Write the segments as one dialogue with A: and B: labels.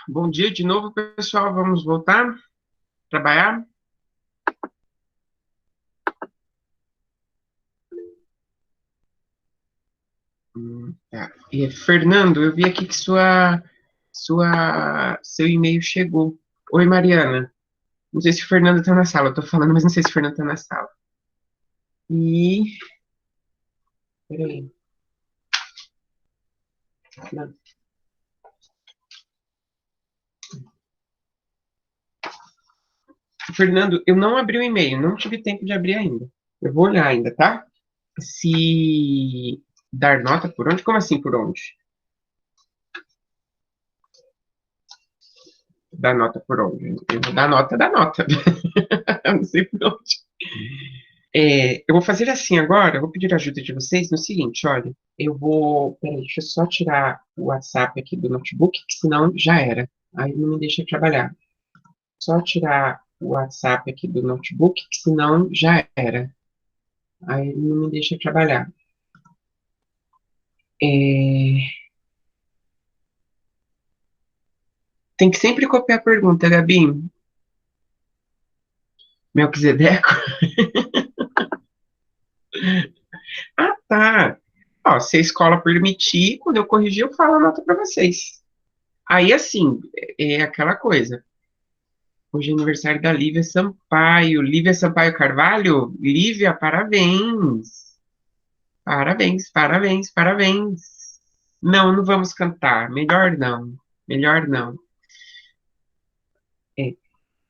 A: Bom dia de novo, pessoal. Vamos voltar a trabalhar? Tá. Fernando, eu vi aqui que seu e-mail chegou. Oi, Mariana. Não sei se o Fernando está na sala. Eu tô falando, mas não sei se o Fernando está na sala. E. Peraí. Não. Fernando, eu não abri o e-mail. Não tive tempo de abrir ainda. Eu vou olhar ainda, tá? Se dar nota por onde? Como assim por onde? Dar nota por onde? Eu vou dar nota da nota. Eu não sei por onde. Eu vou fazer assim agora, eu vou pedir a ajuda de vocês no seguinte, olha, peraí, deixa eu só tirar o WhatsApp aqui do notebook, que senão já era, aí não me deixa trabalhar. Só tirar o WhatsApp aqui do notebook, que senão já era, aí não me deixa trabalhar. É, Tem que sempre copiar a pergunta, Gabi. Melquisedeco? Ah, tá. Ó, se a escola permitir, quando eu corrigir, eu falo a nota para vocês. Aí, assim, é aquela coisa. Hoje é aniversário da Lívia Sampaio. Lívia Sampaio Carvalho? Lívia, parabéns. Parabéns, parabéns, parabéns. Não, não vamos cantar. Melhor não. Melhor não. É.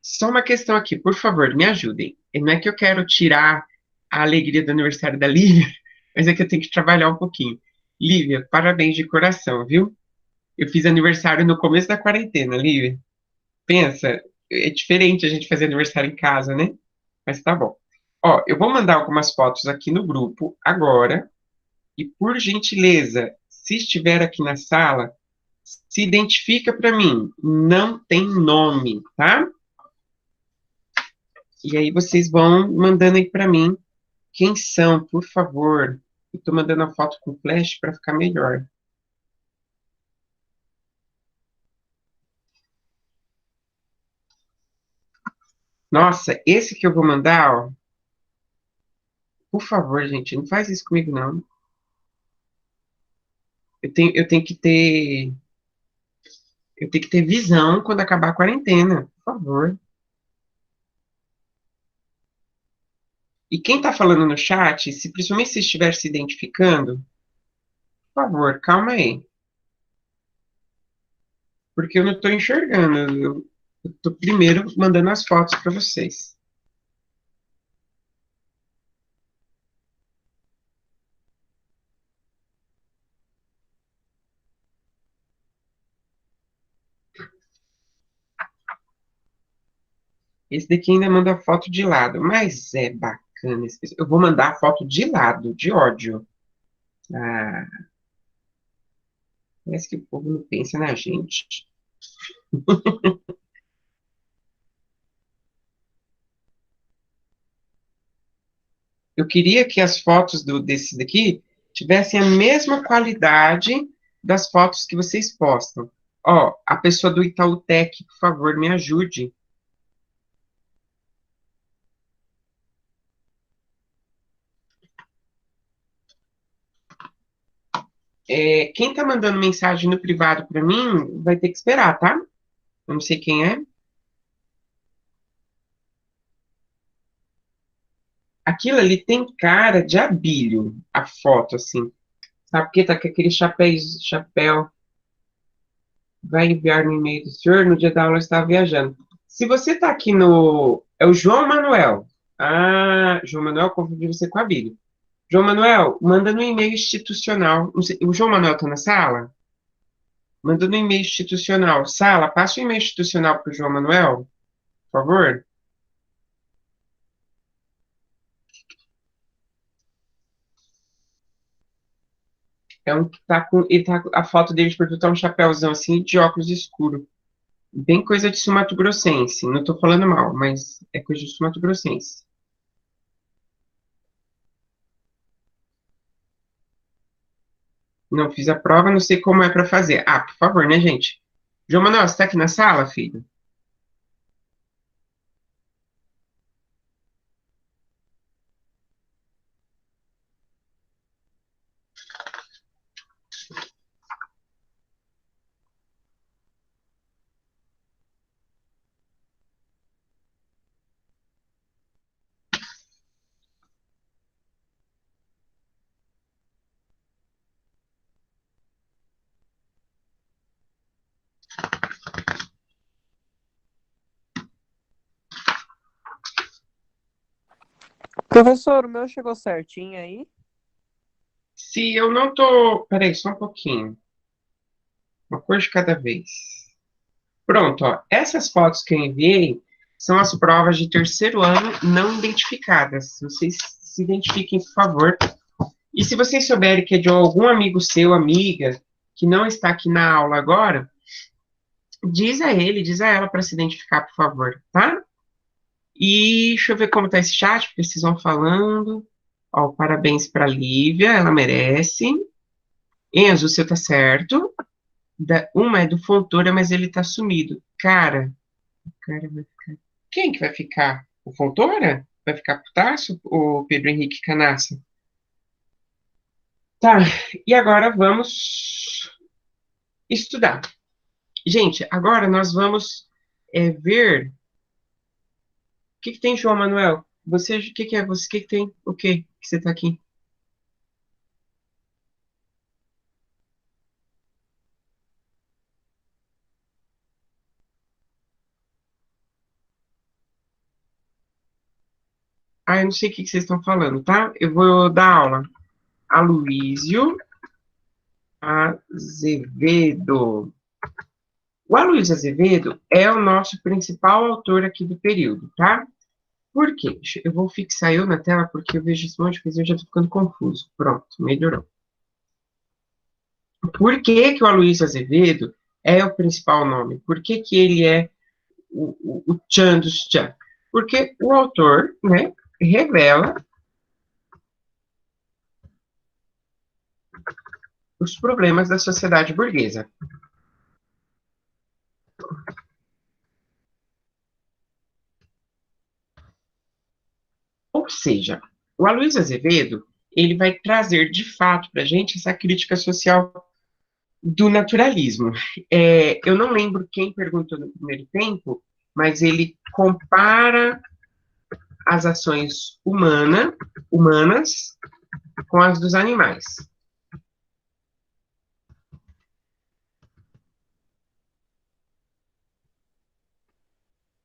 A: Só uma questão aqui, por favor, me ajudem. Não é que eu quero tirar a alegria do aniversário da Lívia, mas é que eu tenho que trabalhar um pouquinho. Lívia, parabéns de coração, viu? Eu fiz aniversário no começo da quarentena, Lívia. Pensa, é diferente a gente fazer aniversário em casa, né? Mas tá bom. Ó, eu vou mandar algumas fotos aqui no grupo agora. E por gentileza, se estiver aqui na sala, se identifica para mim. Não tem nome, tá? E aí vocês vão mandando aí para mim quem são, por favor. Eu tô mandando a foto com flash para ficar melhor. Nossa, esse que eu vou mandar, ó, por favor, gente, não faz isso comigo, não. Eu tenho que ter visão quando acabar a quarentena, por favor. E quem está falando no chat, se principalmente se estiver se identificando, por favor, calma aí, porque eu não estou enxergando. Eu estou primeiro mandando as fotos para vocês. Esse daqui ainda manda foto de lado, mas é bacana. Eu vou mandar a foto de lado, de ódio. Ah, parece que o povo não pensa na gente. Eu queria que as fotos desses daqui tivessem a mesma qualidade das fotos que vocês postam. Ó, a pessoa do Itautec, por favor, me ajude. Quem tá mandando mensagem no privado para mim vai ter que esperar, tá? Eu não sei quem é. Aquilo ali tem cara de abílio, a foto, assim. Sabe porque tá com aquele chapéu. Vai enviar no e-mail do senhor, no dia da aula eu estava viajando. Se você tá aqui no. É o João Manuel. Ah, João Manuel, confundi você com a Bíblia. João Manuel, manda no e-mail institucional. Não sei, o João Manuel tá na sala? Manda no e-mail institucional. Sala, passa o e-mail institucional para o João Manuel, por favor. É um que tá com. A foto dele de perfil tá um chapéuzão assim de óculos escuro. Bem coisa de sumatogrossense. Não tô falando mal, mas é coisa de sumatogrossense. Não fiz a prova, não sei como é para fazer. Ah, por favor, né, gente? João Manuel, você está aqui na sala, filho?
B: Professor, o meu chegou certinho aí?
A: Se eu não tô. Peraí, só um pouquinho. Uma coisa de cada vez. Pronto, ó. Essas fotos que eu enviei são as provas de terceiro ano não identificadas. Vocês se identifiquem, por favor. E se vocês souberem que é de algum amigo seu, amiga, que não está aqui na aula agora, diz a ele, diz a ela para se identificar, por favor, tá? E deixa eu ver como tá esse chat, porque vocês vão falando. Ó, parabéns para Lívia, ela merece. Enzo, o seu tá certo. Uma é do Fontoura, mas ele tá sumido. Cara vai ficar. Quem que vai ficar? O Fontoura? Vai ficar putaço? O Pedro Henrique Canassa? Tá, e agora vamos estudar. Gente, agora nós vamos ver. O que que tem, João Manuel? Você, o que que é você? O que que tem? O que você tá aqui? Ah, eu não sei o que que vocês estão falando, tá? Eu vou dar aula. Aloísio Azevedo. O Aloysio Azevedo é o nosso principal autor aqui do período, tá? Por quê? Eu vou fixar eu na tela porque eu vejo esse monte de coisa e eu já tô ficando confuso. Pronto, melhorou. Por que que o Aloysio Azevedo é o principal nome? Por que que ele é o Tchan dos Tchan? Porque o autor, né, revela os problemas da sociedade burguesa. Ou seja, o Aloysio Azevedo, ele vai trazer de fato para a gente essa crítica social do naturalismo. Eu não lembro quem perguntou no primeiro tempo, mas ele compara as ações humanas com as dos animais.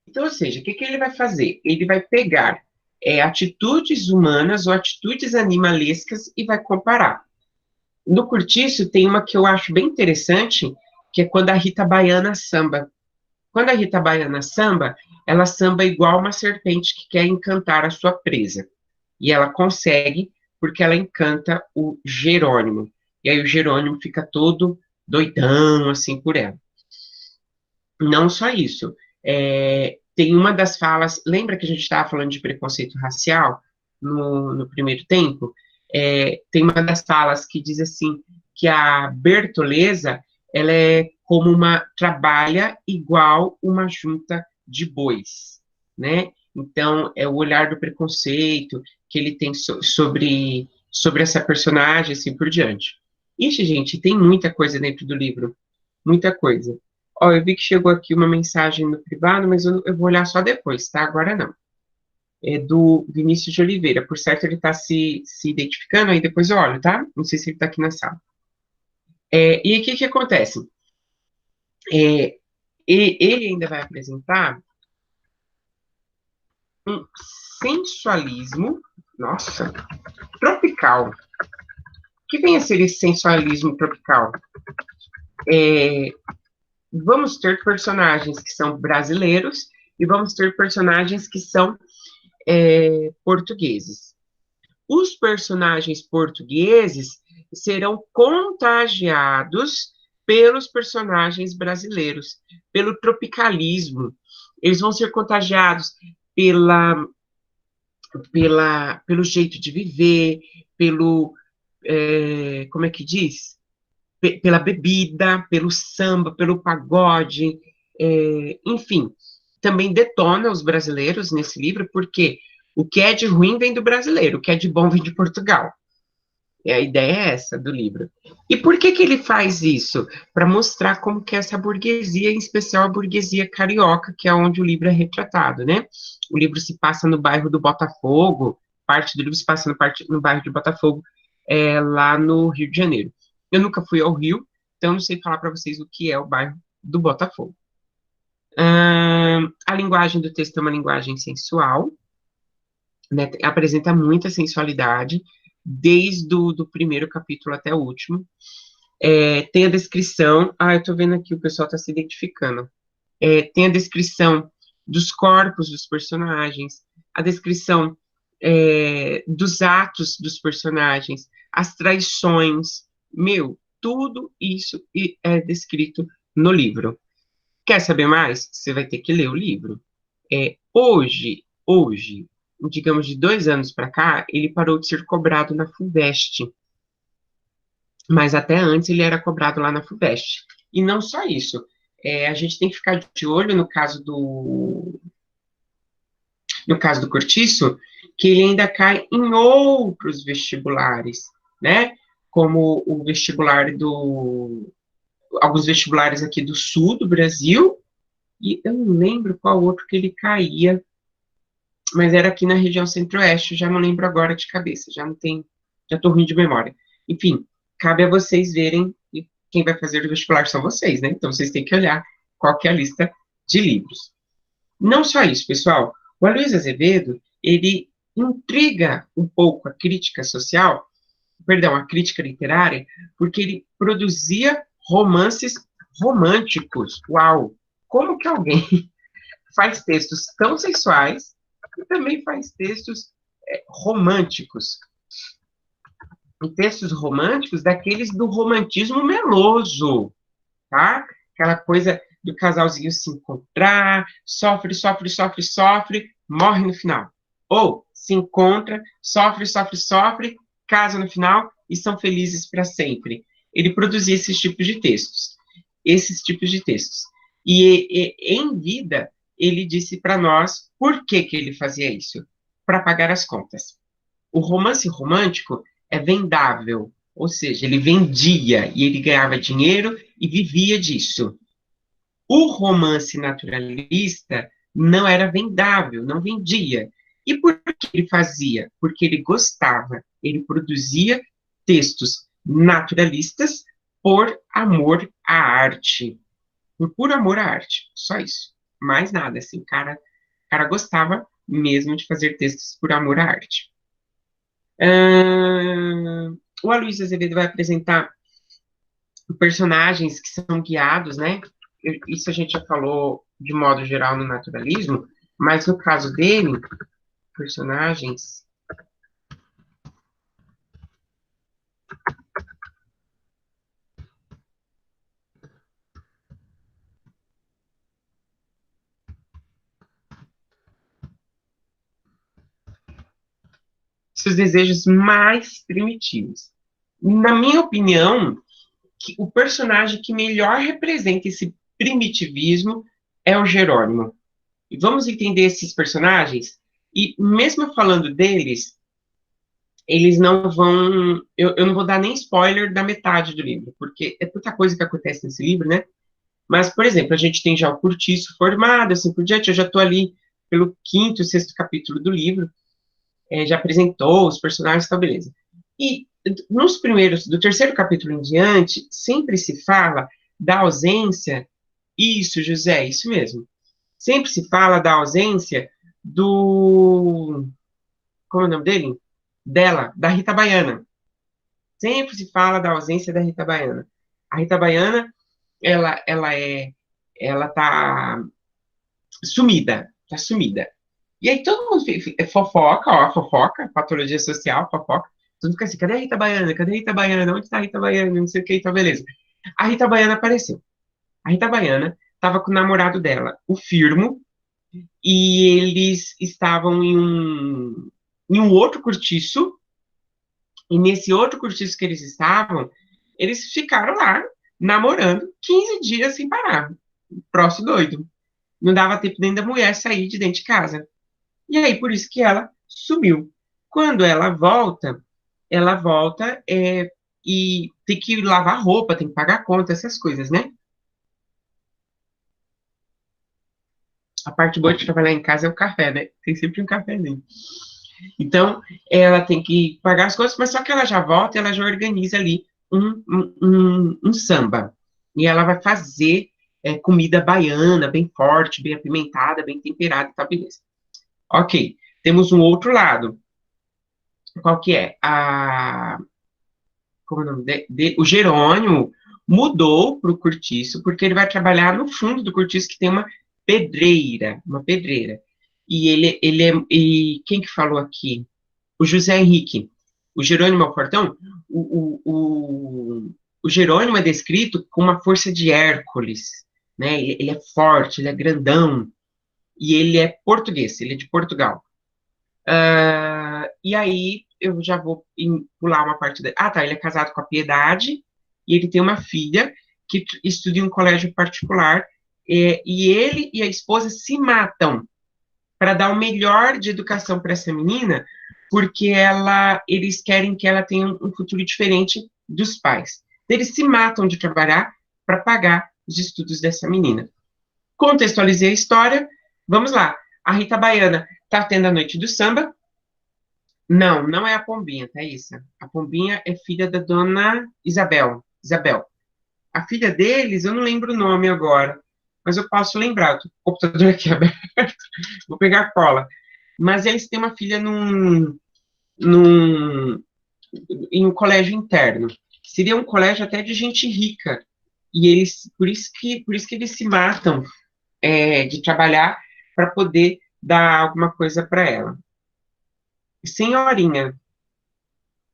A: Então, ou seja, o que, que ele vai fazer? Ele vai pegar atitudes humanas ou atitudes animalescas e vai comparar. No Curtiço tem uma que eu acho bem interessante, que é quando a Rita Baiana samba. Quando a Rita Baiana samba, ela samba igual uma serpente que quer encantar a sua presa. E ela consegue, porque ela encanta o Jerônimo. E aí o Jerônimo fica todo doidão, assim, por ela. Não só isso. Tem uma das falas, lembra que a gente estava falando de preconceito racial no primeiro tempo? Tem uma das falas que diz assim, que a Bertoleza, ela é como trabalha igual uma junta de bois, né? Então, é o olhar do preconceito que ele tem sobre essa personagem, assim por diante. Ixi, gente, tem muita coisa dentro do livro, muita coisa. Ó, eu vi que chegou aqui uma mensagem no privado, mas eu vou olhar só depois, tá? Agora não. É do Vinícius de Oliveira. Por certo, ele está se identificando, aí depois eu olho, tá? Não sei se ele está aqui na sala. E o que que acontece? É, ele ainda vai apresentar um sensualismo, nossa, tropical. O que vem a ser esse sensualismo tropical? É, vamos ter personagens que são brasileiros e vamos ter personagens que são portugueses. Os personagens portugueses serão contagiados pelos personagens brasileiros, pelo tropicalismo. Eles vão ser contagiados pelo jeito de viver, como é que diz? pela bebida, pelo samba, pelo pagode, enfim, também detona os brasileiros nesse livro, porque o que é de ruim vem do brasileiro, o que é de bom vem de Portugal. A ideia é essa do livro. E por que que ele faz isso? Para mostrar como que é essa burguesia, em especial a burguesia carioca, que é onde o livro é retratado, né? O livro se passa no bairro do Botafogo, parte do livro se passa no bairro de Botafogo, lá no Rio de Janeiro. Eu nunca fui ao Rio, então não sei falar para vocês o que é o bairro do Botafogo. A linguagem do texto é uma linguagem sensual, né, apresenta muita sensualidade, desde o do primeiro capítulo até o último. Tem a descrição, eu tô vendo aqui, o pessoal tá se identificando. Tem a descrição dos corpos dos personagens, a descrição dos atos dos personagens, as traições, tudo isso é descrito no livro. Quer saber mais? Você vai ter que ler o livro. Hoje, digamos de 2 anos para cá, ele parou de ser cobrado na FUVEST, mas até antes ele era cobrado lá na FUVEST. E não só isso, a gente tem que ficar de olho no caso do Cortiço, que ele ainda cai em outros vestibulares, né? Como o vestibular alguns vestibulares aqui do sul do Brasil, e eu não lembro qual outro que ele caía, mas era aqui na região centro-oeste, já não lembro agora de cabeça, já tô ruim de memória. Enfim, cabe a vocês verem, e quem vai fazer o vestibular são vocês, né? Então vocês têm que olhar qual que é a lista de livros. Não só isso, pessoal, o Aloysio Azevedo, ele intriga um pouco a crítica social, perdão, a crítica literária, porque ele produzia romances românticos. Uau! Como que alguém faz textos tão sensuais e também faz textos românticos? E textos românticos daqueles do romantismo meloso, tá? Aquela coisa do casalzinho se encontrar, sofre, sofre, sofre, sofre, morre no final. Ou se encontra, sofre, sofre, sofre, casa no final e são felizes para sempre. Ele produzia esses tipos de textos. Esses tipos de textos. E em vida, ele disse para nós por que que ele fazia isso. Para pagar as contas. O romance romântico é vendável, ou seja, ele vendia e ele ganhava dinheiro e vivia disso. O romance naturalista não era vendável, não vendia. E por que ele fazia? Porque ele gostava, ele produzia textos naturalistas por amor à arte. Por puro amor à arte, só isso. Mais nada, assim, cara gostava mesmo de fazer textos por amor à arte. O Aloysio Azevedo vai apresentar personagens que são guiados, né? Isso a gente já falou de modo geral no naturalismo, mas no caso dele, personagens. Seus desejos mais primitivos. Na minha opinião, o personagem que melhor representa esse primitivismo é o Jerônimo. E vamos entender esses personagens? E mesmo falando deles, eles não vão. Eu não vou dar nem spoiler da metade do livro, porque é tanta coisa que acontece nesse livro, né? Mas, por exemplo, a gente tem já o Cortiço formado, assim por diante, eu já estou ali pelo quinto, sexto capítulo do livro, já apresentou os personagens, tá, beleza. E nos primeiros, do terceiro capítulo em diante, sempre se fala da ausência, isso, José, isso mesmo, sempre se fala da ausência como é o nome dele? Da Rita Baiana. Sempre se fala da ausência da Rita Baiana. A Rita Baiana, ela tá sumida. E aí todo mundo fofoca, ó, fofoca, patologia social, fofoca. Todo mundo fica assim, cadê a Rita Baiana? Cadê a Rita Baiana? Onde está a Rita Baiana? Não sei o que, então beleza. A Rita Baiana apareceu. A Rita Baiana estava com o namorado dela, o Firmo, e eles estavam em um outro cortiço, e nesse outro cortiço que eles estavam, Eles ficaram lá, namorando, 15 dias sem parar. Próximo doido. Não dava tempo nem da mulher sair de dentro de casa. E aí, por isso que ela sumiu. Quando ela volta e tem que lavar roupa, tem que pagar conta, essas coisas, né? A parte boa de trabalhar em casa é o café, né? Tem sempre um cafezinho. Então, ela tem que pagar as coisas, mas só que ela já volta e ela já organiza ali um samba. E ela vai fazer comida baiana, bem forte, bem apimentada, bem temperada e tal, beleza. Ok, temos um outro lado. Qual que é? Como é o nome o Jerônimo mudou para o Cortiço, porque ele vai trabalhar no fundo do Cortiço, que tem uma pedreira. E quem que falou aqui? O José Henrique. O Jerônimo Alportão, o Jerônimo é descrito com uma força de Hércules, né? Ele é forte, ele é grandão, e ele é português, ele é de Portugal. E aí eu já vou pular uma parte da. Ah, tá. Ele é casado com a Piedade e ele tem uma filha que estuda em um colégio particular. E ele e a esposa se matam para dar o melhor de educação para essa menina, porque eles querem que ela tenha um futuro diferente dos pais. Eles se matam de trabalhar para pagar os estudos dessa menina. Contextualizei a história. Vamos lá. A Rita Baiana está tendo a noite do samba. Não, não é a Pombinha, tá isso? A Pombinha é filha da dona Isabel. Isabel. A filha deles, eu não lembro o nome agora, mas eu posso lembrar. O computador aqui é aberto, vou pegar a cola. Mas eles têm uma filha num, em um colégio interno. Seria um colégio até de gente rica. E eles, por isso que eles se matam de trabalhar para poder dar alguma coisa para ela. Senhorinha,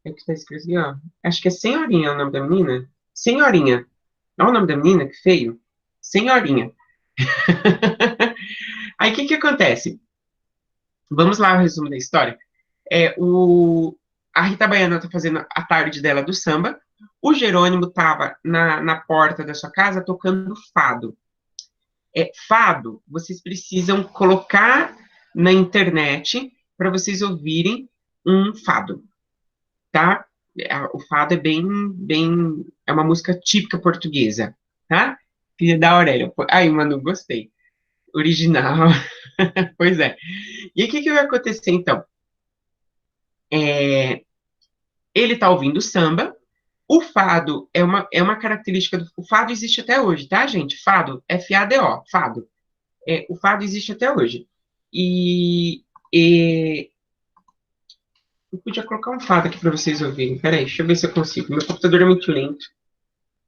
A: é o que está escrito aqui, ó. Acho que é Senhorinha o nome da menina. Senhorinha. Olha o nome da menina, que feio. Senhorinha. Aí o que acontece? Vamos lá, o resumo da história. A Rita Baiana está fazendo a tarde dela do samba. O Jerônimo estava na porta da sua casa tocando fado. Fado, vocês precisam colocar na internet para vocês ouvirem um fado, tá? O fado é é uma música típica portuguesa, tá? Filha da Aurélia. Ai, Manu, gostei. Original. Pois é. E o que vai acontecer, então? É, ele tá ouvindo samba. O fado é uma característica do. O fado existe até hoje, tá, gente? Fado, F-A-D-O, fado. O fado existe até hoje. E eu podia colocar um fado aqui para vocês ouvirem. Peraí, deixa eu ver se eu consigo. Meu computador é muito lento.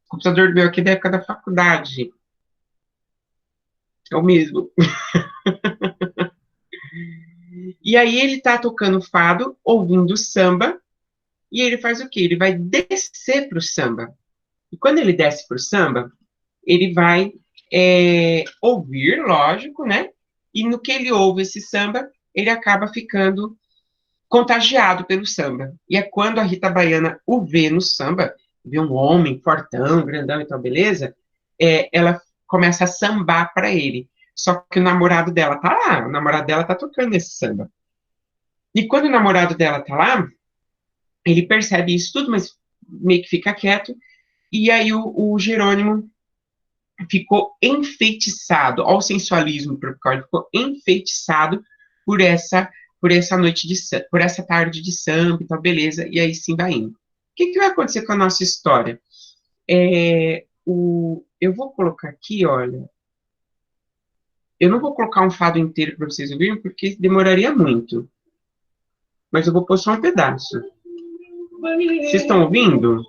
A: O computador meu aqui é da época da faculdade. É o mesmo. E aí ele tá tocando fado, ouvindo samba, e ele faz o quê? Ele vai descer pro samba. E quando ele desce pro samba, ele vai ouvir, lógico, né? E no que ele ouve esse samba, ele acaba ficando contagiado pelo samba. E é quando a Rita Baiana o vê no samba, vê um homem fortão, grandão e tal, beleza, ela começa a sambar para ele. Só que o namorado dela tá lá, o namorado dela tá tocando esse samba. E quando o namorado dela tá lá, ele percebe isso tudo, mas meio que fica quieto, e aí o Jerônimo ficou enfeitiçado, ao sensualismo tropical, ele ficou enfeitiçado por essa noite por essa tarde de samba e tal, beleza, e aí sim vai indo. O que vai acontecer com a nossa história? Eu vou colocar aqui, olha, eu não vou colocar um fado inteiro para vocês ouvirem, porque demoraria muito, mas eu vou pôr só um pedaço. Vocês estão ouvindo?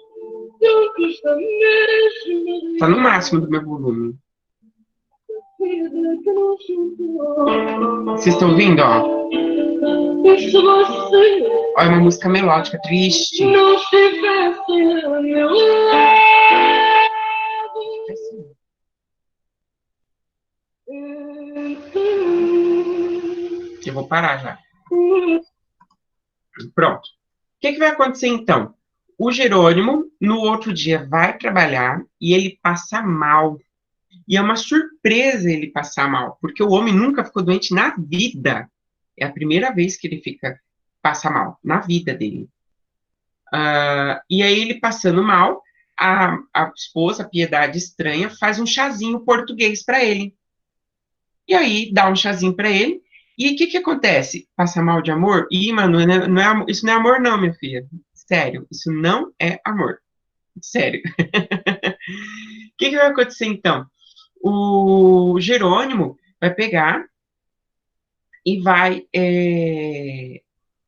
A: Tá no máximo do meu volume. Vocês estão ouvindo, ó? Ó, é uma música melódica, triste. Eu vou parar já. Pronto. O que vai acontecer então? O Jerônimo, no outro dia, vai trabalhar e ele passa mal. E é uma surpresa ele passar mal, porque o homem nunca ficou doente na vida. É a primeira vez que ele passa mal, na vida dele. E aí ele passando mal, a esposa, a Piedade estranha, faz um chazinho português para ele. E aí dá um chazinho para ele. E o que acontece? Passa mal de amor? Ih, mano, isso não é amor não, minha filha. Sério, isso não é amor. Sério. O que vai acontecer então? O Jerônimo vai pegar e vai.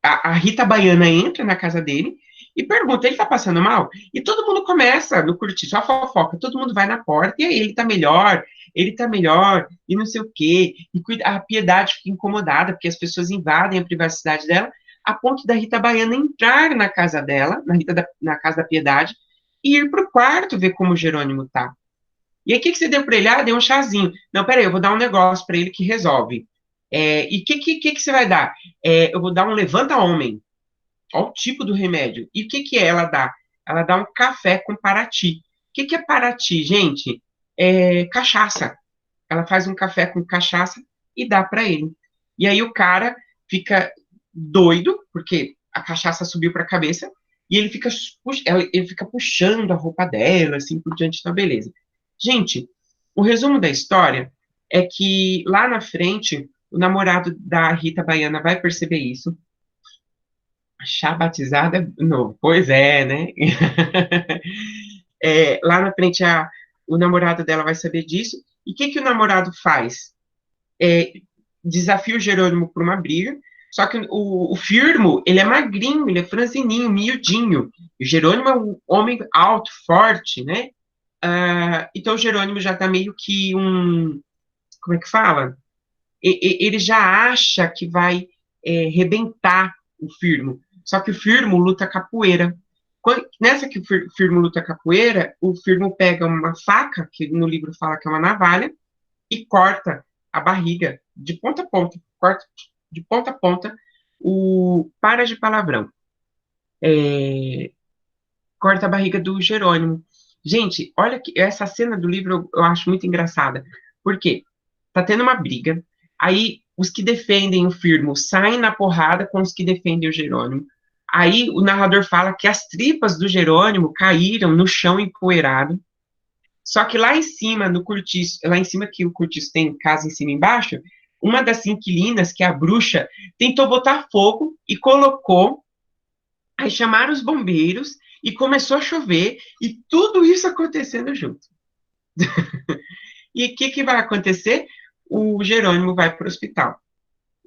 A: A Rita Baiana entra na casa dele e pergunta: ele tá passando mal? E todo mundo começa no curtir, só fofoca, todo mundo vai na porta, e aí ele tá melhor, e não sei o quê. E a Piedade fica incomodada, porque as pessoas invadem a privacidade dela, a ponto da Rita Baiana entrar na casa dela, na casa da Piedade, e ir pro quarto ver como o Jerônimo tá. E aí, o que você deu para ele? Ah, deu um chazinho. Não, peraí, eu vou dar um negócio para ele que resolve. E o que você vai dar? Eu vou dar um levanta-homem. Olha o tipo do remédio. E o que ela dá? Ela dá um café com Paraty. O que é Paraty, gente? É cachaça. Ela faz um café com cachaça e dá para ele. E aí o cara fica doido, porque a cachaça subiu para a cabeça, e ele fica puxando a roupa dela, assim, por diante, então beleza. Gente, o resumo da história é que lá na frente, o namorado da Rita Baiana vai perceber isso. Chá batizada, não, pois é, né? Lá na frente, o namorado dela vai saber disso. E o que o namorado faz? Desafia o Jerônimo por uma briga, só que o Firmo, ele é magrinho, ele é franzininho, miudinho. O Jerônimo é um homem alto, forte, né? Então o Jerônimo já tá meio que como é que fala? Ele já acha que vai rebentar o Firmo. Só que o Firmo luta capoeira. Nessa que o Firmo luta capoeira, o Firmo pega uma faca, que no livro fala que é uma navalha, e corta a barriga de ponta a ponta. Corta de ponta a ponta para de palavrão. Corta a barriga do Jerônimo. Gente, olha que essa cena do livro eu acho muito engraçada. Por quê? Tá tendo uma briga, aí os que defendem o Firmo saem na porrada com os que defendem o Jerônimo. Aí o narrador fala que as tripas do Jerônimo caíram no chão empoeirado. Só que lá em cima, no cortiço, lá em cima que o cortiço tem casa em cima e embaixo, uma das inquilinas, que é a bruxa, tentou botar fogo e colocou. Aí chamaram os bombeiros e começou a chover e tudo isso acontecendo junto. E o que vai acontecer? O Jerônimo vai para o hospital.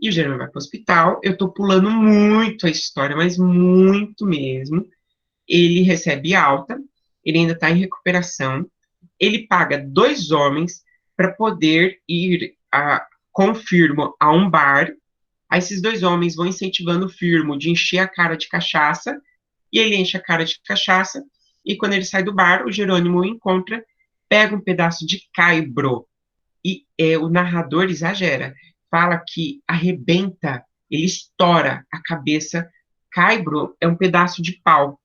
A: E o Jerônimo vai para o hospital. Eu estou pulando muito a história, mas muito mesmo. Ele recebe alta, ele ainda está em recuperação. Ele paga 2 homens para poder ir com o Firmo a um bar. Aí esses 2 homens vão incentivando o Firmo de encher a cara de cachaça, e ele enche a cara de cachaça, e quando ele sai do bar, o Jerônimo o encontra, pega um pedaço de caibro, e o narrador exagera, fala que arrebenta, ele estoura a cabeça. Caibro é um pedaço de pau,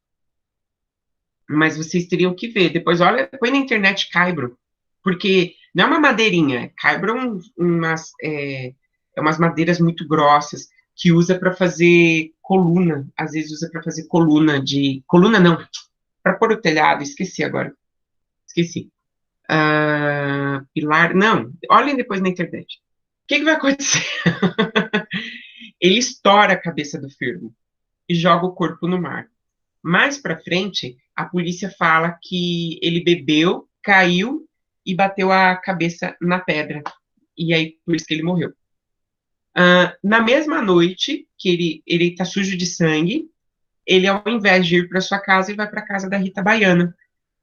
A: mas vocês teriam que ver. Depois, olha, põe na internet caibro, porque não é uma madeirinha. Caibro é umas madeiras muito grossas que usa para fazer coluna. Às vezes usa para fazer coluna de. Coluna não, para pôr o telhado. Esqueci agora. Esqueci. Pilar. Não, olhem depois na internet. O que vai acontecer? Ele estoura a cabeça do Firmo e joga o corpo no mar. Mais para frente, a polícia fala que ele bebeu, caiu e bateu a cabeça na pedra. E aí, por isso que ele morreu. Na mesma noite, que ele tá sujo de sangue, ele, ao invés de ir para sua casa, ele vai para a casa da Rita Baiana.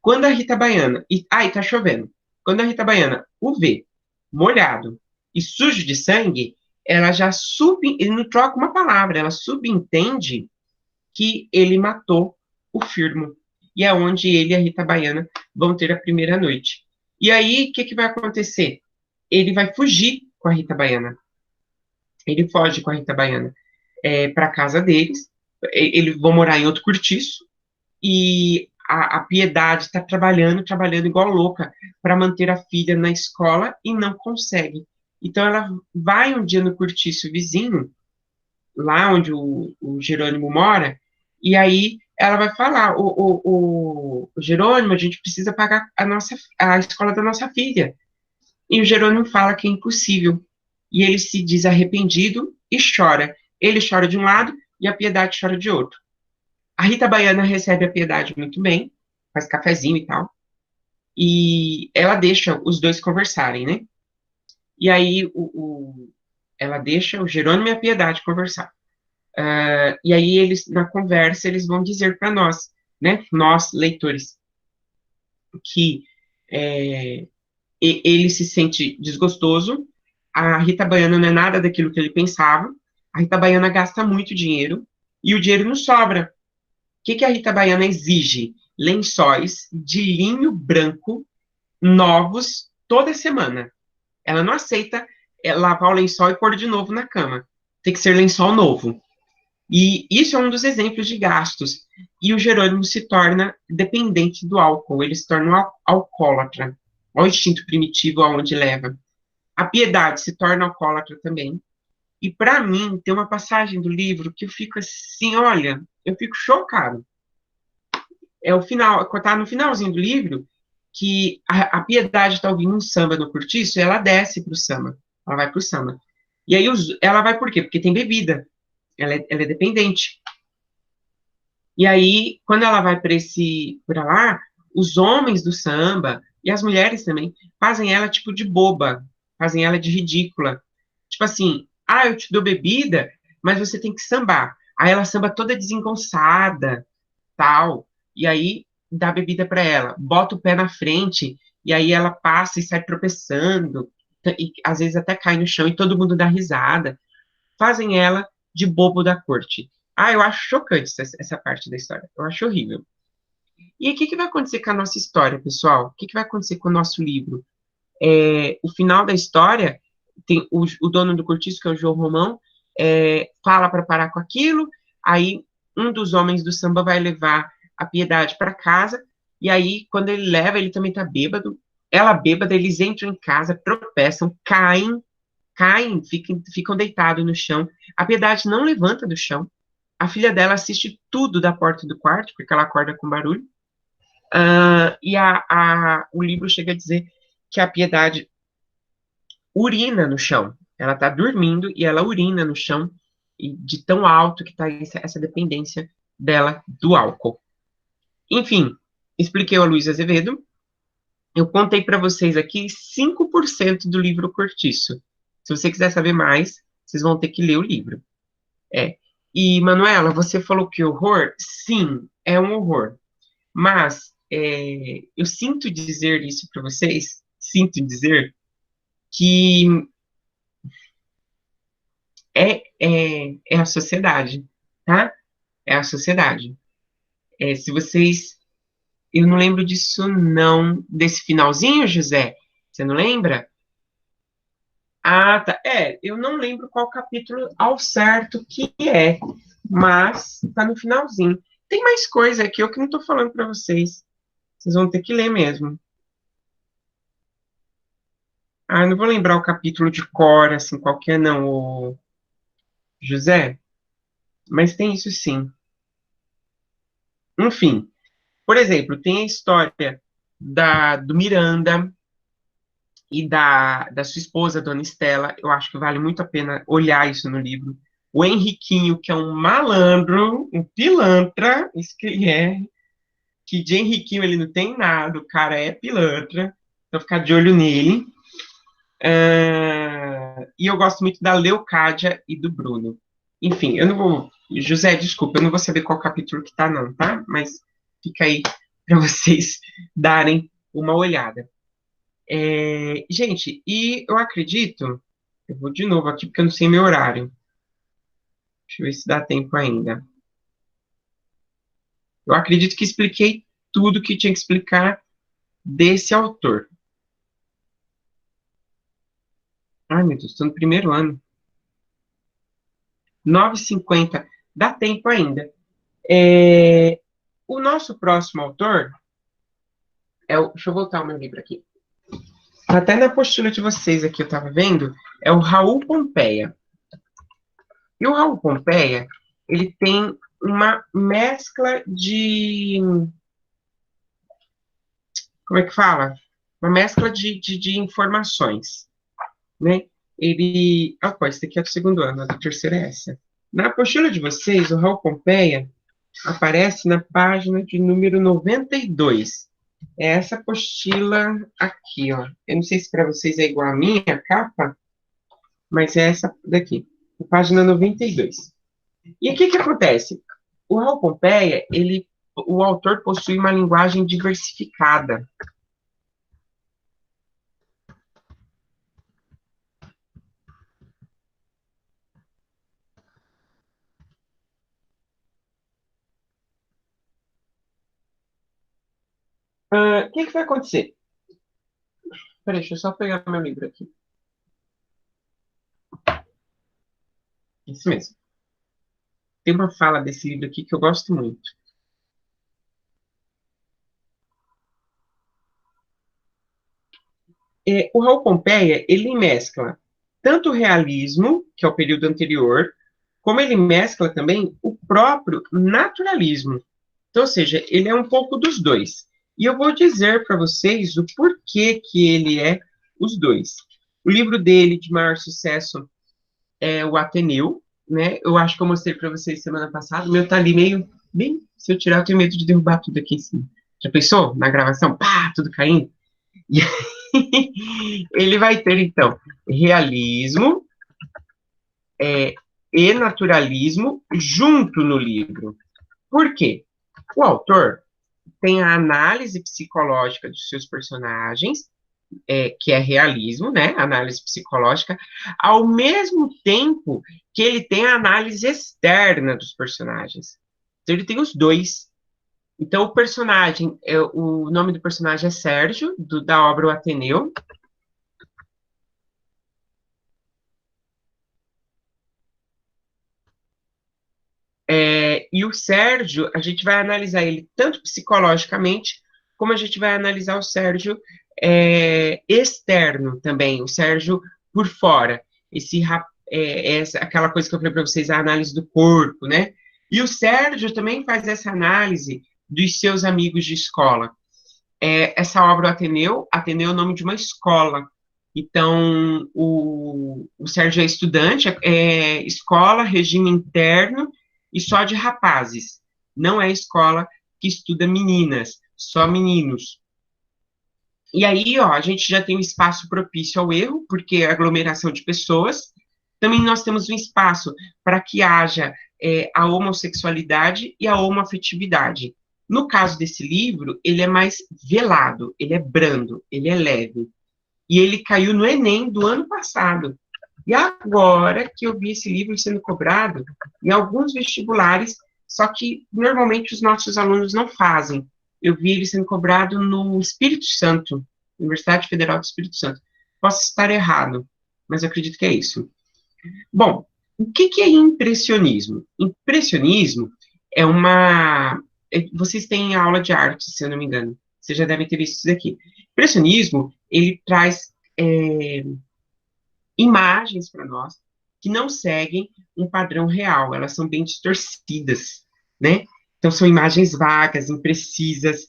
A: Quando a Rita Baiana. E tá chovendo. Quando a Rita Baiana o vê molhado e sujo de sangue, ela já ele não troca uma palavra, ela subentende que ele matou o Firmo. E é onde ele e a Rita Baiana vão ter a primeira noite. E aí, o que vai acontecer? Ele vai fugir com a Rita Baiana. Ele foge com a Rita Baiana para a casa deles. Eles vão morar em outro cortiço. e a Piedade está trabalhando, trabalhando igual louca para manter a filha na escola e não consegue. Então ela vai um dia no cortiço vizinho, lá onde o Jerônimo mora, e aí ela vai falar, o Jerônimo, a gente precisa pagar a escola da nossa filha. E o Jerônimo fala que é impossível. E ele se diz arrependido e chora. Ele chora de um lado e a Piedade chora de outro. A Rita Baiana recebe a Piedade muito bem, faz cafezinho e tal, e ela deixa os dois conversarem, né? E aí ela deixa o Jerônimo e a Piedade conversar. E aí eles, na conversa, eles vão dizer para nós, né, nós, leitores, que é, ele se sente desgostoso, a Rita Baiana não é nada daquilo que ele pensava, a Rita Baiana gasta muito dinheiro, e o dinheiro não sobra. O que a Rita Baiana exige? Lençóis de linho branco, novos, toda semana. Ela não aceita lavar o lençol e pôr de novo na cama. Tem que ser lençol novo. E isso é um dos exemplos de gastos. E o Jerônimo se torna dependente do álcool, ele se torna um alcoólatra. Olha o instinto primitivo aonde leva. A Piedade se torna alcoólatra também. E para mim, tem uma passagem do livro que eu fico assim, olha, eu fico chocado. É o final, tá no finalzinho do livro, que a Piedade está ouvindo um samba no cortiço e ela desce pro samba. Ela vai pro samba. E aí ela vai por quê? Porque tem bebida. Ela é dependente. E aí, quando ela vai para lá, os homens do samba e as mulheres também fazem ela tipo de boba, fazem ela de ridícula. Tipo assim, eu te dou bebida, mas você tem que sambar. Aí ela samba toda desengonçada, tal. E aí dá bebida para ela, bota o pé na frente e aí ela passa e sai tropeçando e às vezes até cai no chão e todo mundo dá risada. Fazem ela de bobo da corte. Eu acho chocante essa parte da história. Eu acho horrível. E o que vai acontecer com a nossa história, pessoal? O que vai acontecer com o nosso livro? O final da história, tem o dono do cortiço, que é o João Romão, fala para parar com aquilo, aí um dos homens do samba vai levar a Piedade para casa, e aí, quando ele leva, ele também tá bêbado, ela bêbada, eles entram em casa, tropeçam, caem, ficam deitados no chão. A Piedade não levanta do chão. A filha dela assiste tudo da porta do quarto, porque ela acorda com barulho. E o livro chega a dizer que a Piedade urina no chão. Ela está dormindo e ela urina no chão, e de tão alto que está essa dependência dela do álcool. Enfim, expliquei ao Luiz Azevedo. Eu contei para vocês aqui 5% do livro Cortiço. Se você quiser saber mais, vocês vão ter que ler o livro. E, Manuela, você falou que horror? Sim, é um horror. Mas eu sinto dizer isso para vocês, sinto dizer que é a sociedade, tá? É a sociedade. Se vocês... Eu não lembro disso, não. Desse finalzinho, José? Você não lembra? Tá. Eu não lembro qual capítulo ao certo que é, mas tá no finalzinho. Tem mais coisa aqui, eu que não tô falando para vocês. Vocês vão ter que ler mesmo. Não vou lembrar o capítulo de cor, assim, qualquer não, José, mas tem isso sim. Enfim, por exemplo, tem a história do Miranda e da sua esposa, Dona Estela. Eu acho que vale muito a pena olhar isso no livro. O Henriquinho, que é um malandro, um pilantra, isso que ele é, que de Henriquinho ele não tem nada, o cara é pilantra, então ficar de olho nele. E eu gosto muito da Leocádia e do Bruno. Enfim, eu não vou. José, desculpa, eu não vou saber qual capítulo que tá, não, tá? Mas fica aí para vocês darem uma olhada. Gente, e eu acredito. Eu vou de novo aqui porque eu não sei meu horário. Deixa eu ver se dá tempo ainda. Eu acredito que expliquei tudo que tinha que explicar desse autor. Ai, meu Deus, estou no primeiro ano. 9h50. Dá tempo ainda. o nosso próximo autor deixa eu voltar o meu livro aqui. Até na apostila de vocês aqui, eu estava vendo, é o Raul Pompeia. E o Raul Pompeia, ele tem uma mescla de... Como é que fala? Uma mescla de informações, né? Ele... esse daqui é do segundo ano, a do terceiro é essa. Na apostila de vocês, o Raul Pompeia aparece na página de número 92. É essa apostila aqui, ó. Eu não sei se para vocês é igual a minha capa, mas é essa daqui, a página 92. E o que acontece? O Raul Pompeia, o autor possui uma linguagem diversificada. O que vai acontecer? Peraí, deixa eu só pegar meu livro aqui. Isso mesmo. Tem uma fala desse livro aqui que eu gosto muito. O Raul Pompeia, ele mescla tanto o realismo, que é o período anterior, como ele mescla também o próprio naturalismo. Então, ou seja, ele é um pouco dos dois. E eu vou dizer para vocês o porquê que ele é os dois. O livro dele de maior sucesso é o Ateneu, né? Eu acho que eu mostrei para vocês semana passada. O meu tá ali meio, bem, se eu tirar, eu tenho medo de derrubar tudo aqui em cima. Já pensou? Na gravação, pá, tudo caindo. E ele vai ter, então, realismo e naturalismo junto no livro. Por quê? O autor tem a análise psicológica dos seus personagens, que é realismo, né? Análise psicológica, ao mesmo tempo que ele tem a análise externa dos personagens. Então, ele tem os dois. Então, o nome do personagem é Sérgio, da obra O Ateneu. E o Sérgio, a gente vai analisar ele tanto psicologicamente, como a gente vai analisar o Sérgio externo também, o Sérgio por fora. Aquela coisa que eu falei para vocês, a análise do corpo, né? E o Sérgio também faz essa análise dos seus amigos de escola. Essa obra, Ateneu é o nome de uma escola. Então, o Sérgio é estudante, escola, regime interno, e só de rapazes. Não é escola que estuda meninas, só meninos. E aí, ó, a gente já tem um espaço propício ao erro, porque é aglomeração de pessoas. Também nós temos um espaço para que haja a homossexualidade e a homoafetividade. No caso desse livro, ele é mais velado, ele é brando, ele é leve. E ele caiu no Enem do ano passado. E agora que eu vi esse livro sendo cobrado em alguns vestibulares, só que normalmente os nossos alunos não fazem. Eu vi ele sendo cobrado no Espírito Santo, Universidade Federal do Espírito Santo. Posso estar errado, mas eu acredito que é isso. Bom, o que é impressionismo? Impressionismo é uma... Vocês têm aula de arte, se eu não me engano. Vocês já devem ter visto isso daqui. Impressionismo, ele traz imagens para nós que não seguem um padrão real, elas são bem distorcidas, né? Então, são imagens vagas, imprecisas.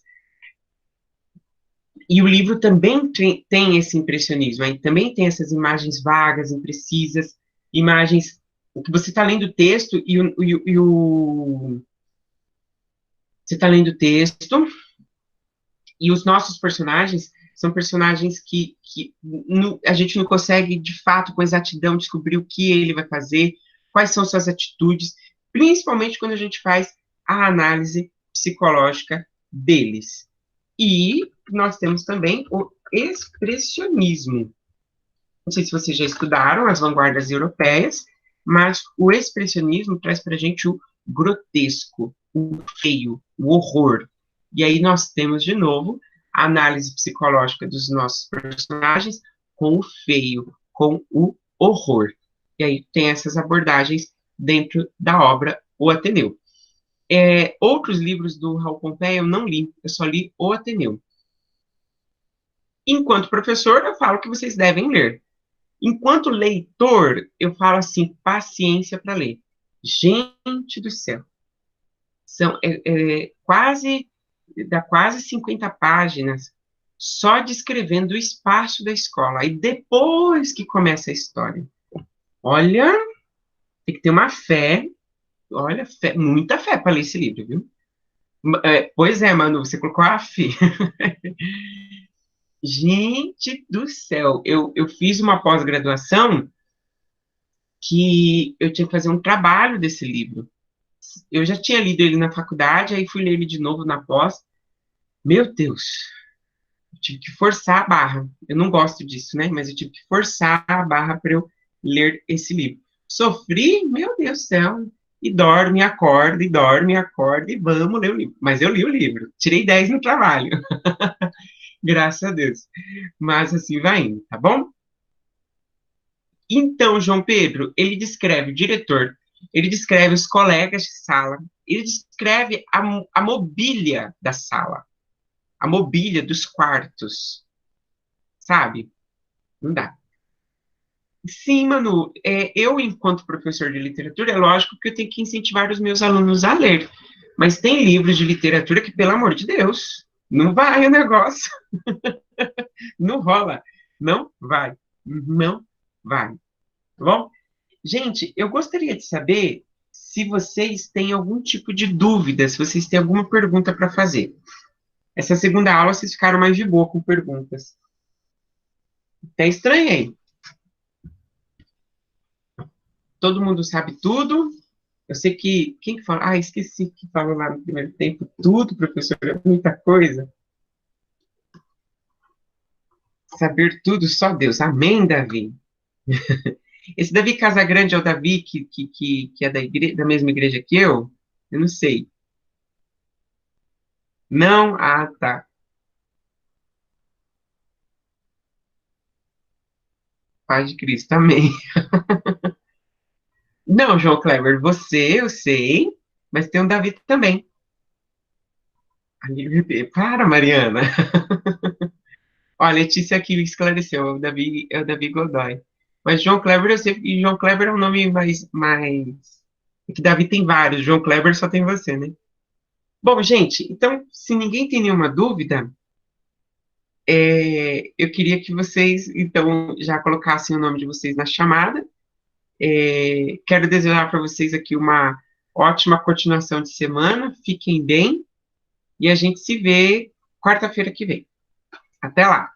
A: E o livro também tem esse impressionismo, aí também tem essas imagens vagas, imprecisas, imagens que você está lendo o texto você está lendo o texto e os nossos personagens são personagens que a gente não consegue, de fato, com exatidão, descobrir o que ele vai fazer, quais são suas atitudes, principalmente quando a gente faz a análise psicológica deles. E nós temos também o expressionismo. Não sei se vocês já estudaram as vanguardas europeias, mas o expressionismo traz para a gente o grotesco, o feio, o horror. E aí nós temos, de novo, a análise psicológica dos nossos personagens com o feio, com o horror. E aí tem essas abordagens dentro da obra O Ateneu. Outros livros do Raul Pompeia eu não li, eu só li O Ateneu. Enquanto professor, eu falo que vocês devem ler. Enquanto leitor, eu falo assim, paciência para ler. Gente do céu, são dá quase 50 páginas só descrevendo o espaço da escola. E depois que começa a história. Olha, tem que ter uma fé, olha, muita fé para ler esse livro, viu? Pois é, Manu, você colocou a fé. Gente do céu, eu fiz uma pós-graduação que eu tinha que fazer um trabalho desse livro. Eu já tinha lido ele na faculdade, aí fui ler ele de novo na pós. Meu Deus, eu tive que forçar a barra. Eu não gosto disso, né? Mas eu tive que forçar a barra para eu ler esse livro. Sofri, meu Deus do céu, e dorme, acorda, e vamos ler o livro. Mas eu li o livro, tirei 10 no trabalho, graças a Deus. Mas assim vai indo, tá bom? Então, João Pedro, ele descreve o diretor, ele descreve os colegas de sala, ele descreve a mobília da sala, a mobília dos quartos, sabe? Não dá. Sim, Manu, eu, enquanto professor de literatura, é lógico que eu tenho que incentivar os meus alunos a ler, mas tem livros de literatura que, pelo amor de Deus, não vai o negócio, não rola, não vai, não vai, tá bom? Gente, eu gostaria de saber se vocês têm algum tipo de dúvida, se vocês têm alguma pergunta para fazer. Essa segunda aula vocês ficaram mais de boa com perguntas. Até estranhei. Todo mundo sabe tudo. Eu sei que. Quem que fala? Ah, esqueci que falou lá no primeiro tempo. Tudo, professor, é muita coisa. Saber tudo, só Deus. Amém, Davi. Esse Davi Casagrande é o Davi que é da mesma igreja que eu? Eu não sei. Não? Ah, tá. Paz de Cristo, amém. Não, João Kleber, você, eu sei, mas tem um Davi também. Para, Mariana. Ó, a Letícia aqui esclareceu, é o Davi Godoy. Mas João Kleber, eu sei, e João Kleber é um nome mais... É que Davi tem vários, João Kleber só tem você, né? Bom, gente, então, se ninguém tem nenhuma dúvida, eu queria que vocês, então, já colocassem o nome de vocês na chamada. Quero desejar para vocês aqui uma ótima continuação de semana, fiquem bem, e a gente se vê quarta-feira que vem. Até lá!